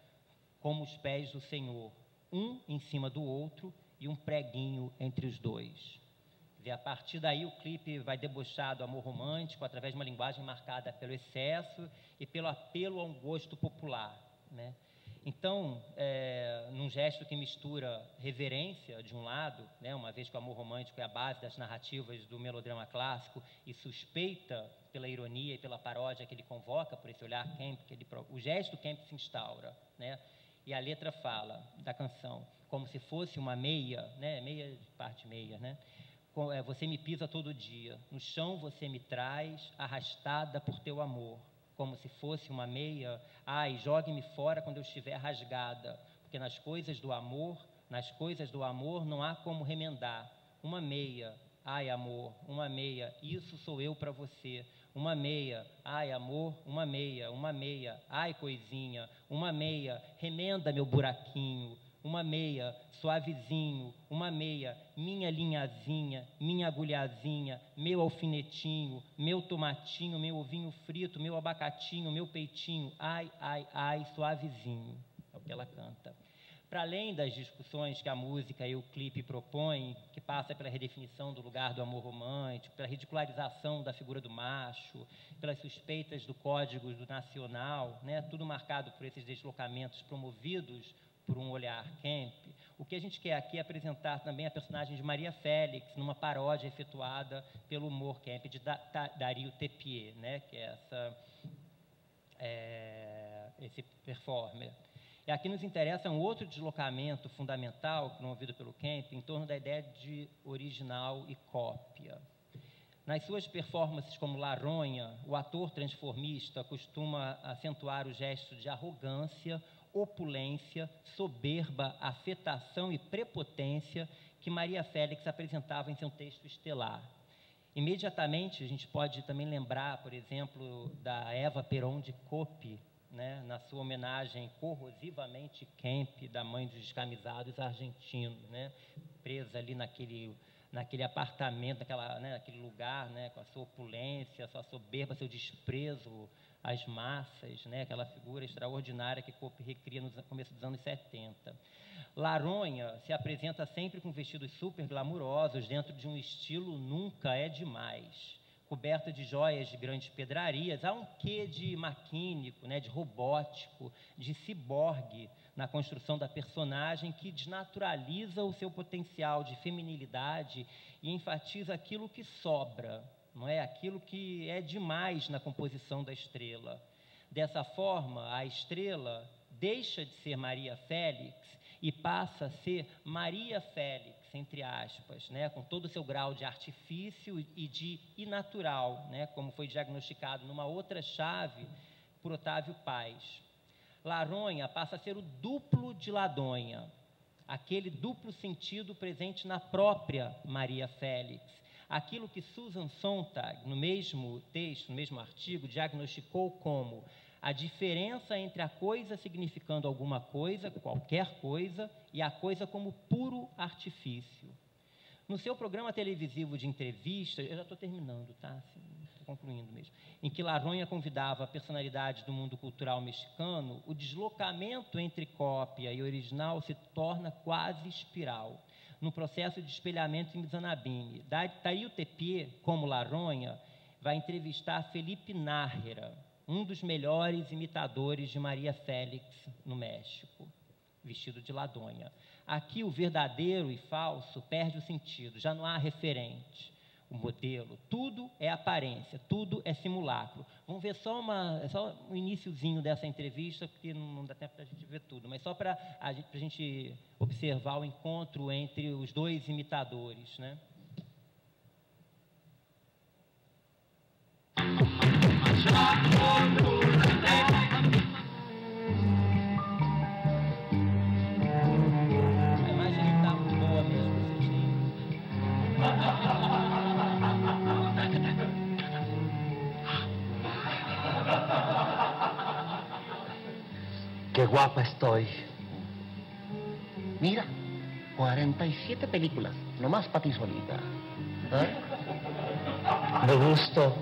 como os pés do Senhor, um em cima do outro e um preguinho entre os dois. E a partir daí o clipe vai debochar do amor romântico através de uma linguagem marcada pelo excesso e pelo apelo a um gosto popular, né? Então, num gesto que mistura reverência, de um lado, né, uma vez que o amor romântico é a base das narrativas do melodrama clássico, e suspeita pela ironia e pela paródia que ele convoca, por esse olhar camp, o gesto camp se instaura, né? E a letra fala da canção como se fosse uma meia, né, meia de parte meia, né? Você me pisa todo dia, no chão você me traz, arrastada por teu amor, como se fosse uma meia. Ai, jogue-me fora quando eu estiver rasgada, porque nas coisas do amor não há como remendar. Uma meia, ai amor, uma meia, isso sou eu para você. Uma meia, ai amor, uma meia, ai coisinha, uma meia, remenda meu buraquinho. Uma meia, suavezinho, uma meia, minha linhazinha, minha agulhazinha, meu alfinetinho, meu tomatinho, meu ovinho frito, meu abacatinho, meu peitinho, ai, ai, ai, suavezinho. É o que ela canta. Para além das discussões que a música e o clipe propõem, que passa pela redefinição do lugar do amor romântico, pela ridicularização da figura do macho, pelas suspeitas do código do nacional, né, tudo marcado por esses deslocamentos promovidos por um olhar camp, o que a gente quer aqui é apresentar também a personagem de Maria Félix, numa paródia efetuada pelo humor camp de Dario Tepier, né, que é esse performer. E aqui nos interessa um outro deslocamento fundamental, promovido pelo camp, em torno da ideia de original e cópia. Nas suas performances como Laronha, o ator transformista costuma acentuar o gesto de arrogância, opulência, soberba, afetação e prepotência que Maria Félix apresentava em seu texto estelar. Imediatamente, a gente pode também lembrar, por exemplo, da Eva Peron de Coppi, né, na sua homenagem corrosivamente camp da mãe dos descamisados argentinos, né, presa ali naquele apartamento, naquele lugar, né, com a sua opulência, sua soberba, seu desprezo às massas, né, aquela figura extraordinária que Coppi recria no começo dos anos 70. Laronha se apresenta sempre com vestidos super glamurosos, dentro de um estilo nunca é demais, coberta de joias de grandes pedrarias. Há um quê de maquínico, né, de robótico, de ciborgue na construção da personagem, que desnaturaliza o seu potencial de feminilidade e enfatiza aquilo que sobra, não é? Aquilo que é demais na composição da estrela. Dessa forma, a estrela deixa de ser Maria Félix e passa a ser Maria Félix, entre aspas, né, com todo o seu grau de artifício e de inatural, né, como foi diagnosticado numa outra chave por Otávio Paz. Laronha passa a ser o duplo de Ladonha, aquele duplo sentido presente na própria Maria Félix, aquilo que Susan Sontag, no mesmo texto, no mesmo artigo, diagnosticou como a diferença entre a coisa significando alguma coisa, qualquer coisa, e a coisa como puro artifício. No seu programa televisivo de entrevista, eu já estou terminando, tá? Estou concluindo mesmo, em que Laronha convidava personalidades do mundo cultural mexicano, o deslocamento entre cópia e original se torna quase espiral, no processo de espelhamento em Mizanabini. Dario Tepier, como Laronha, vai entrevistar Felipe Nájera, um dos melhores imitadores de Maria Félix no México, vestido de Ladonha. Aqui o verdadeiro e falso perde o sentido, já não há referente, o modelo, tudo é aparência, tudo é simulacro. Vamos ver só um iniciozinho dessa entrevista, porque não dá tempo para a gente ver tudo, mas só para a gente observar o encontro entre os dois imitadores, né? A imagem não está muito boa mesmo, Qué guapa estoy. Mira, 47 películas, nomás para ti solita. ¿Eh? Me gusto.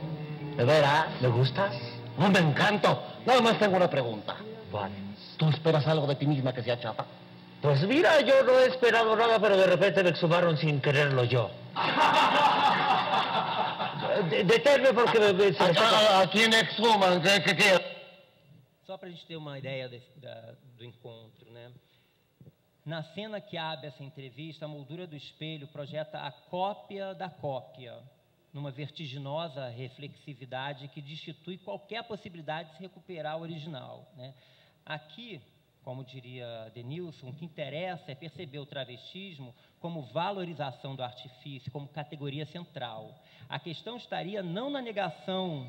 ¿De veras? ¿Me gustas? No, me encanto. Nada más tengo una pregunta. ¿Cuál? ¿Tú esperas algo de ti misma que sea chapa? Pues mira, yo no he esperado nada, pero de repente me exhumaron sin quererlo yo. Detenme porque ¿A quién exhuman? ¿Qué? Só para a gente ter uma ideia do encontro, né? Na cena que abre essa entrevista, a moldura do espelho projeta a cópia da cópia, numa vertiginosa reflexividade que destitui qualquer possibilidade de se recuperar o original, né? Aqui, Como diria Denilson, o que interessa é perceber o travestismo como valorização do artifício, como categoria central. A questão estaria não na negação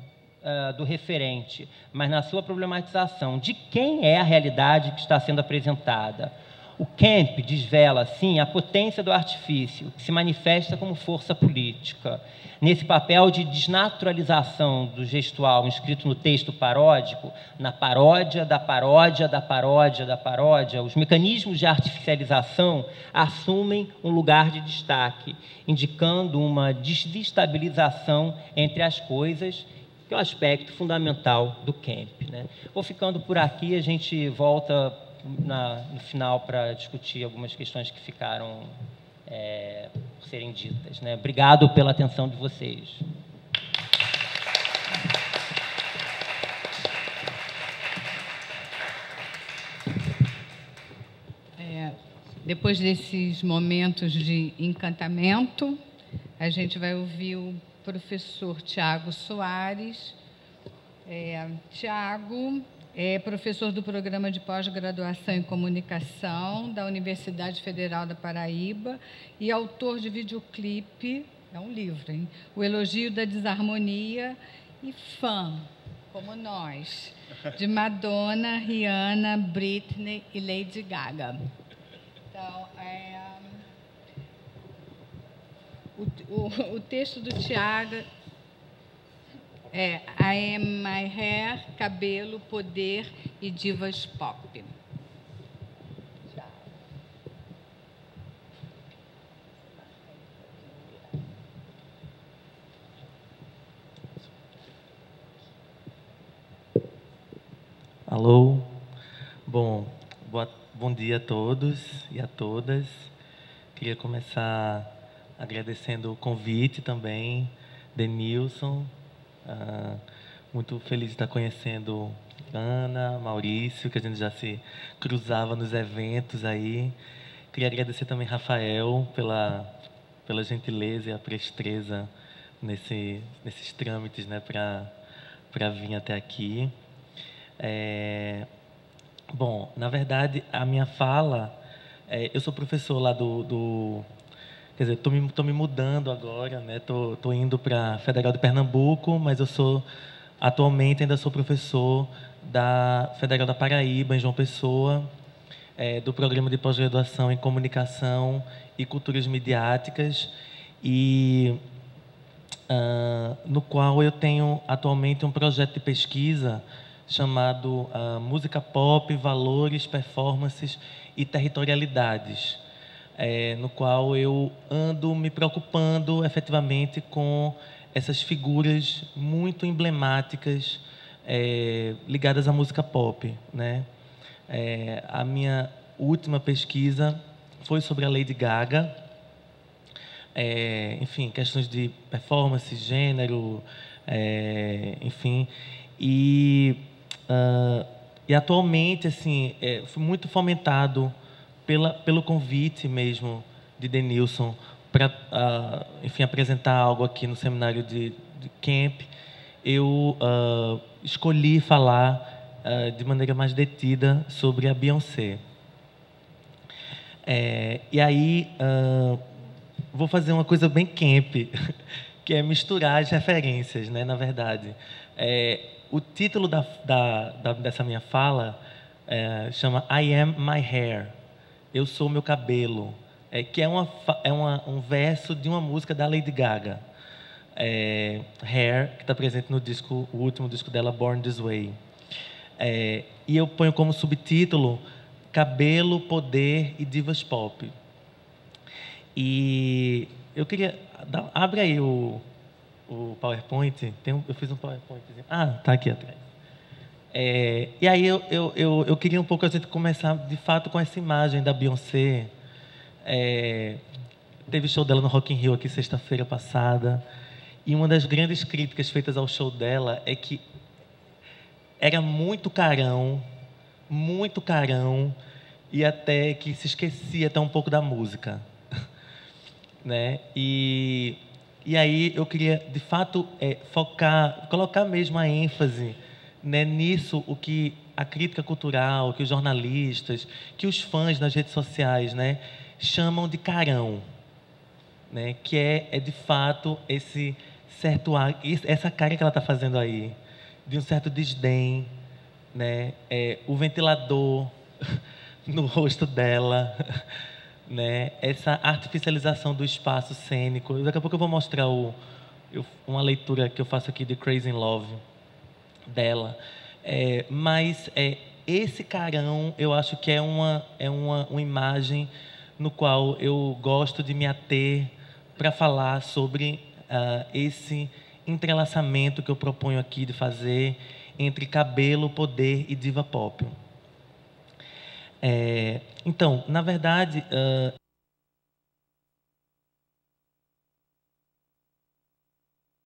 do referente, mas na sua problematização de quem é a realidade que está sendo apresentada. O Kemp desvela, assim, a potência do artifício, que se manifesta como força política. Nesse papel de desnaturalização do gestual inscrito no texto paródico, na paródia da paródia da paródia da paródia, os mecanismos de artificialização assumem um lugar de destaque, indicando uma desestabilização entre as coisas, que é o aspecto fundamental do Kemp, né? Vou ficando por aqui, a gente volta no final para discutir algumas questões que ficaram por serem ditas, né? Obrigado pela atenção de vocês. Depois desses momentos de encantamento, a gente vai ouvir o professor Tiago Soares. Tiago é professor do Programa de Pós-Graduação em Comunicação da Universidade Federal da Paraíba e autor de videoclipe, é um livro, hein? O Elogio da Desarmonia, e fã, como nós, de Madonna, Rihanna, Britney e Lady Gaga. Então, o texto do Tiago I Am My Hair, Cabelo, Poder e Divas Pop. Alô? Bom dia a todos e a todas. Queria começar agradecendo o convite também, Denilson. Muito feliz de estar conhecendo Ana, Maurício, que a gente já se cruzava nos eventos aí. Queria agradecer também Rafael pela gentileza e a presteza nesses trâmites, né, para vir até aqui. Bom, na verdade, a minha fala, eu sou professor lá quer dizer, estou me mudando agora, né? Tô indo para a Federal de Pernambuco, mas atualmente ainda sou professor da Federal da Paraíba, em João Pessoa, do Programa de Pós-Graduação em Comunicação e Culturas Midiáticas, e no qual eu tenho atualmente um projeto de pesquisa chamado Música Pop, Valores, Performances e Territorialidades, no qual eu ando me preocupando efetivamente com essas figuras muito emblemáticas ligadas à música pop, né? A minha última pesquisa foi sobre a Lady Gaga, enfim, questões de performance, gênero, enfim, e atualmente, assim, fui muito fomentado pelo convite mesmo de Denilson para, enfim, apresentar algo aqui no seminário de Kemp. Eu escolhi falar de maneira mais detida sobre a Beyoncé. E aí, vou fazer uma coisa bem Kemp, que é misturar as referências, né, na verdade. O título dessa minha fala chama I Am My Hair, Eu Sou Meu Cabelo, que é um verso de uma música da Lady Gaga, Hair, que está presente no o último disco dela, Born This Way. E eu ponho como subtítulo Cabelo, Poder e Divas Pop. E eu queria... Abre aí o PowerPoint. Eu fiz um PowerPoint. Tá aqui atrás. E aí eu queria um pouco a gente começar, de fato, com essa imagem da Beyoncé. Teve show dela no Rock in Rio aqui sexta-feira passada. E uma das grandes críticas feitas ao show dela é que era muito carão, e até que se esquecia até um pouco da música. Né? E aí eu queria, de fato, colocar mesmo a ênfase né, nisso o que a crítica cultural, que os jornalistas, que os fãs nas redes sociais, né, chamam de carão, né, que é de fato esse certo ar, essa cara que ela está fazendo aí, de um certo desdém, né, o ventilador no rosto dela, né, essa artificialização do espaço cênico. Daqui a pouco eu vou mostrar uma leitura que eu faço aqui de Crazy in Love dela. Mas esse carão, eu acho que é uma imagem no qual eu gosto de me ater para falar sobre esse entrelaçamento que eu proponho aqui de fazer entre cabelo, poder e diva pop. Então, na verdade,